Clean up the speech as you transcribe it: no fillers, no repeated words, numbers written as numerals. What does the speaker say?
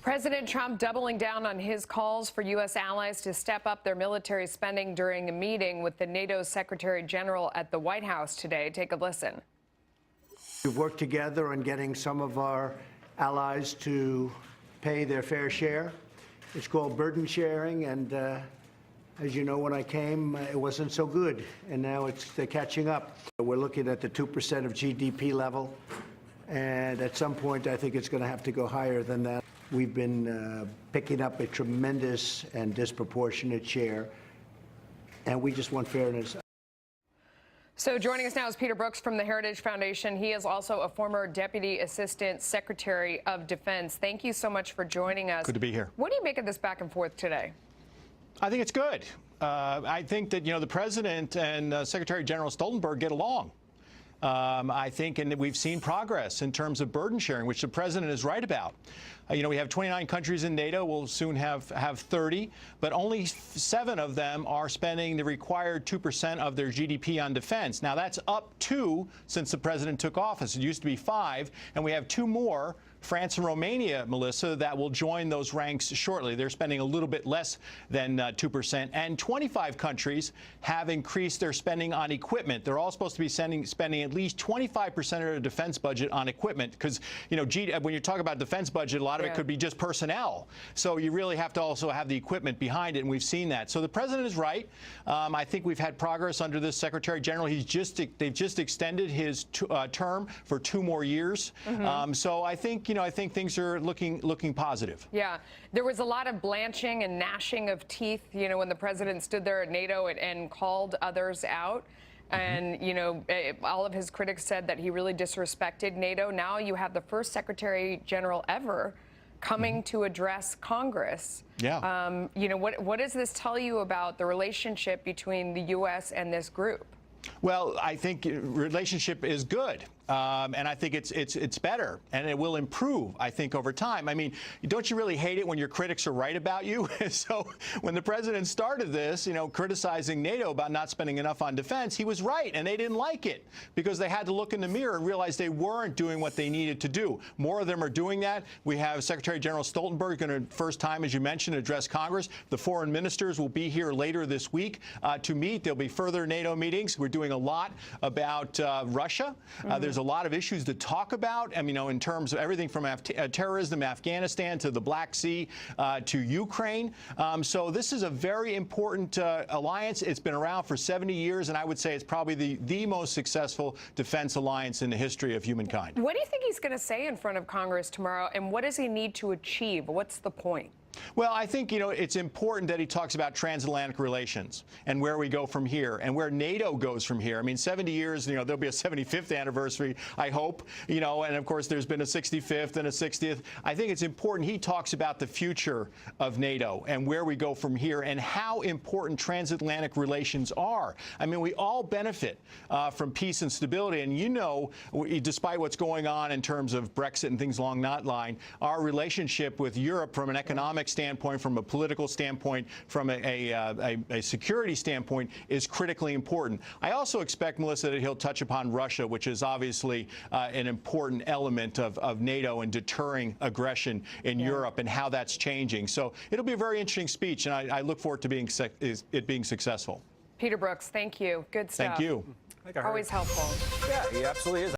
President Trump doubling down on his calls for U.S. allies to step up their military spending during a meeting with the NATO Secretary General at the White House today. Take a listen. We've worked together on getting some of our allies to pay their fair share. It's called burden sharing, and as you know, when I came, it wasn't so good, and now they're catching up. We're looking at the 2% of GDP level, and at some point, I think it's going to have to go higher than that. We've been picking up a tremendous and disproportionate share, and we just want fairness. So joining us now is Peter Brookes from the Heritage Foundation. He is also a former Deputy Assistant Secretary of Defense. Thank you so much for joining us. Good to be here. What do you make of this back and forth today? I think it's good. I think that, the President and Secretary General Stoltenberg get along. I think, and we've seen progress in terms of burden sharing, which the President is right about. We have 29 countries in NATO. We'll soon have 30, but only 7 of them are spending the required 2% of their GDP on defense. Now, that's up 2 since the President took office. It used to be 5, and we have 2 more, France and Romania, Melissa, that will join those ranks shortly. They're spending a little bit less than 2%. And 25 countries have increased their spending on equipment. They're all supposed to be spending at least 25% of their defense budget on equipment because, when you talk about defense budget, a lot of it could be just personnel. So you really have to also have the equipment behind it, and we've seen that. So the President is right. I think we've had progress under this Secretary General. They've just extended his term for 2 more years. So I think things are looking positive. Yeah, there was a lot of blanching and gnashing of teeth, when the President stood there at NATO and called others out. And, all of his critics said that he really disrespected NATO. Now you have the first Secretary General ever coming to address Congress. Yeah. What does this tell you about the relationship between the U.S. and this group? Well, I think relationship is good. And I think it's better, and it will improve, I think, over time. I mean, don't you really hate it when your critics are right about you? So when the President started this, criticizing NATO about not spending enough on defense, he was right, and they didn't like it because they had to look in the mirror and realize they weren't doing what they needed to do. More of them are doing that. We have Secretary General Stoltenberg going to, first time, as you mentioned, address Congress. The foreign ministers will be here later this week to meet. There'll be further NATO meetings. We're doing a lot about Russia. There's a lot of issues to talk about, in terms of everything from terrorism, Afghanistan, to the Black Sea, to Ukraine. So this is a very important alliance. It's been around for 70 years, and I would say it's probably the most successful defense alliance in the history of humankind. What do you think he's going to say in front of Congress tomorrow, and what does he need to achieve? What's the point? Well, I think, it's important that he talks about transatlantic relations and where we go from here and where NATO goes from here. 70 years, there'll be a 75th anniversary, I hope, and of course there's been a 65th and a 60th. I think it's important he talks about the future of NATO and where we go from here and how important transatlantic relations are. We all benefit from peace and stability, and despite what's going on in terms of Brexit and things along that line, our relationship with Europe from an economic standpoint, from a political standpoint, from a security standpoint, is critically important. I also expect, Melissa, that he'll touch upon Russia, which is obviously an important element of NATO and deterring aggression in Europe and how that's changing. So it'll be a very interesting speech, and I look forward to it being successful. Peter Brookes, thank you. Good stuff. Thank you. Always helpful. Yeah, he absolutely is.